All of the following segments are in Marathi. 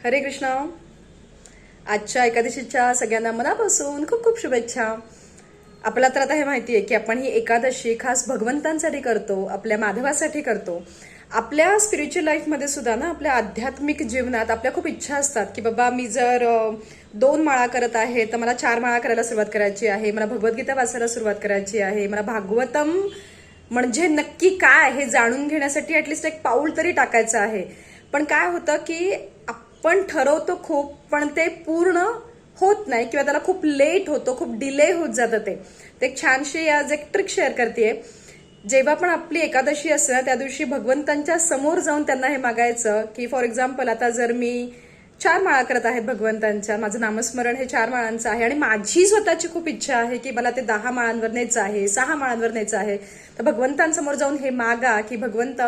हरे कृष्ण. आजच्या एकादशीच्या सगळ्यांना मनापासून खूप खूप शुभेच्छा. आपल्याला तर आता हे माहिती आहे की आपण ही एकादशी खास भगवंतांसाठी करतो, आपल्या माधवासाठी करतो. आपल्या स्पिरिच्युअल लाईफमध्ये सुद्धा ना, आपल्या आध्यात्मिक जीवनात आपल्या खूप इच्छा असतात की बाबा मी जर 2 माळा करत आहे तर मला 4 माळा करायला सुरुवात करायची आहे, मला भगवद्गीता वाचायला सुरुवात करायची आहे, मला भागवतम म्हणजे नक्की काय हे जाणून घेण्यासाठी ऍटलिस्ट एक पाऊल तरी टाकायचं आहे. पण काय होतं की आपण ठरवतो खूप, पण ते पूर्ण होत नाही किंवा त्याला खूप लेट होतो, खूप डिले होत जातं. ते एक छानशी आज एक ट्रिक शेअर करते. जेव्हा पण आपली एकादशी असते ना, त्या दिवशी भगवंतांच्या समोर जाऊन त्यांना हे मागायचं की फॉर एक्झाम्पल आता जर मी 4 माळा करत आहेत भगवंतांच्या, माझं नामस्मरण हे 4 माळांचं आहे आणि माझी स्वतःची खूप इच्छा आहे की मला ते 10 माळांवर न्यायचं आहे, 6 माळांवर न्यायचं आहे, तर भगवंतांसमोर जाऊन हे मागा की भगवंत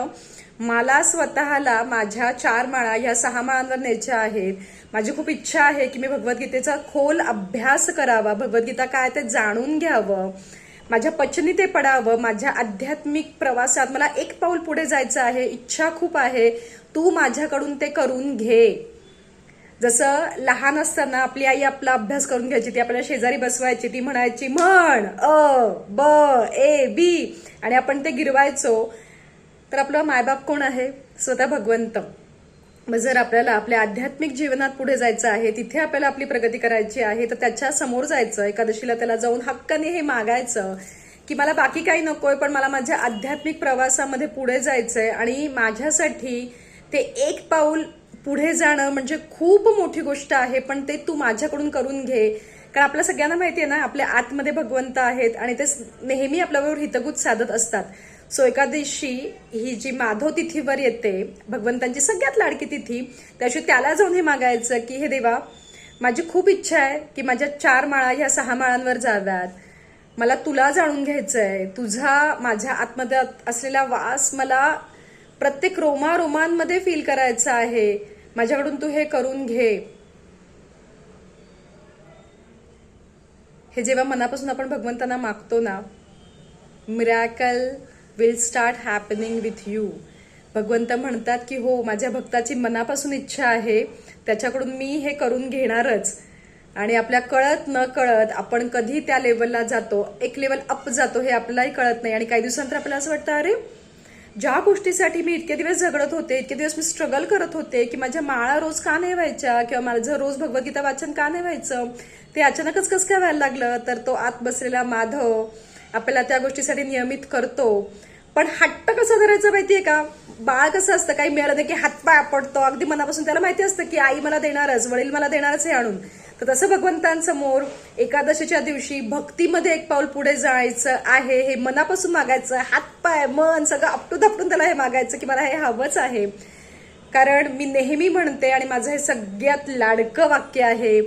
मला स्वतःला माझ्या 4 माळा ह्या 6 माळांवर न्यायच्या आहेत. माझी खूप इच्छा आहे की मी भगवद्गीतेचा खोल अभ्यास करावा, भगवद्गीता काय ते जाणून घ्यावं, माझ्या पचनी ते पडावं. माझ्या आध्यात्मिक प्रवासात मला एक पाऊल पुढे जायचं आहे, इच्छा खूप आहे, तू माझ्याकडून ते करून घे. जसं लहान असताना आपली आई आपला अभ्यास करून घ्यायची, ती आपल्याला शेजारी बसवायची, ती म्हणायची म्हण अ ब ए बी आणि आपण ते गिरवायचो. तर आपलं मायबाप कोण आहे? स्वतः भगवंत. मग जर आपल्याला आपल्या आध्यात्मिक जीवनात पुढे जायचं आहे, तिथे आपल्याला आपली प्रगती करायची आहे, तर त्याच्या समोर जायचं, एकादशीला त्याला जाऊन हक्काने हे मागायचं की मला बाकी काही नकोय, पण मला माझ्या आध्यात्मिक प्रवासामध्ये पुढे जायचंय आणि माझ्यासाठी ते एक पाऊल पुढे जाणं म्हणजे खूप मोठी गोष्ट आहे, पण ते तू माझ्याकडून करून घे. कारण आपल्या सगळ्यांना माहिती आहे ना, आपल्या आतमध्ये भगवंत आहेत आणि ते नेहमी आपल्याबरोबर हितगुज साधत असतात. सो एकादशी ही जी माधव तिथीवर येते, भगवंतांची सगळ्यात लाडकी तिथी, त्याशी त्याला जाऊन हे मागायचं की हे देवा, माझी खूप इच्छा आहे की माझ्या 4 माळा ह्या 6 माळांवर जाव्यात. मला तुला जाणून घ्यायचंय, तुझा माझ्या आतमध्ये असलेला वास मला प्रत्येक रोमांमध्ये फील करायचा आहे, माझ्याकडून तू हे करून घे. हे जेव्हा मनापासून आपण भगवंतांना मागतो ना, miracle will start happening with you. भगवंत म्हणतात की हो, माझ्या भक्ताची मनापासून इच्छा आहे, त्याच्याकडून मी हे करून घेणारच. आणि आपल्या कळत न कळत आपण कधी त्या लेवलला जातो, एक लेवल अप जातो, हे आपल्यालाही कळत नाही. आणि काही दिवसांतर आपल्याला असं वाटतं, अरे ज्या गोष्टीसाठी मी इतके दिवस झगडत होते, इतके दिवस मी स्ट्रगल करत होते की माझ्या माळा रोज का नाही व्हायच्या किंवा माझं रोज भगवद्गीता वाचन का नाही व्हायचं, ते अचानकच कसं काय व्हायला लागलं. तर तो आत बसलेला माधव आपल्याला त्या गोष्टीसाठी नियमित करतो. पण हट्ट कसा धरायचा माहितीये का? बाळ कसं असतं, काही मिळालं नाही की हातपाय आपटतो, अगदी मनापासून त्याला माहिती असतं की आई मला देणारच, वडील मला देणारच हे आणून. तर तसं भगवंतांसमोर एकादशीच्या दिवशी भक्तीमध्ये एक पाऊल पुढे जायचं आहे, हे मनापासून मागायचं, हातपाय मन सगळं आपटून आपटून त्याला हे मागायचं की मला हे हवंच आहे. कारण मी नेहमी म्हणते आणि माझं हे सगळ्यात लाडकं वाक्य आहे,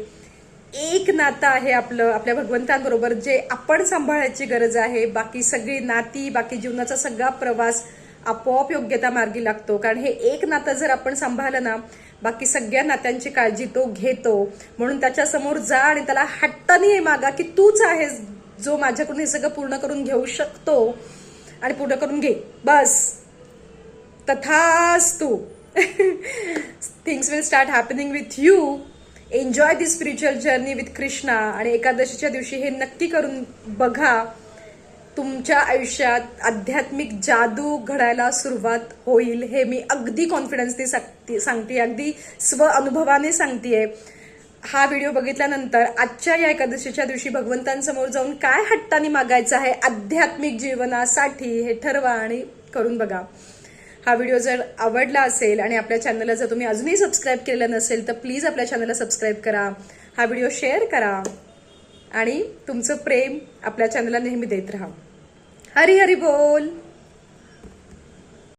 एक नातं आहे आपलं आपल्या भगवंतांबरोबर, जे आपण सांभाळायची गरज आहे. बाकी सगळी नाती, बाकी जीवनाचा सगळा प्रवास आपोआप योग्यता मार्गी लागतो. कारण हे एक नातं जर आपण सांभाळलं ना, बाकी सगळ्या नात्यांची काळजी तो घेतो. म्हणून त्याच्या समोर जा आणि त्याला हट्टाने हे मागा की तूच आहेस जो माझ्याकडून हे सगळं पूर्ण करून घेऊ शकतो आणि पूर्ण करून घे. बस तथास्तु. Things will start happening with you. Enjoy the spiritual journey with Krishna. आणि एकादशीच्या दिवशी हे नक्की करून बघा, तुमच्या आयुष्यात आध्यात्मिक जादू घडायला सुरुवात होईल. हे मी अगदी कॉन्फिडन्सने सांगते, अगदी स्व अनुभवाने सांगतेय. हा व्हिडिओ बघितल्यानंतर आजच्या या एकादशीच्या दिवशी भगवंतांसमोर जाऊन काय हट्टाने मागायचं आहे आध्यात्मिक जीवनासाठी हे ठरवा आणि करून बघा. हा व्हिडिओ जर आवडला असेल आणि आपल्या चॅनलला जर तुम्ही अजूनही सबस्क्राईब केलेलं नसेल तर प्लीज आपल्या चॅनलला सबस्क्राईब करा, हा व्हिडिओ शेअर करा आणि तुमचं प्रेम आपल्या चॅनलला नेहमी देत राहा. हरी हरी बोल.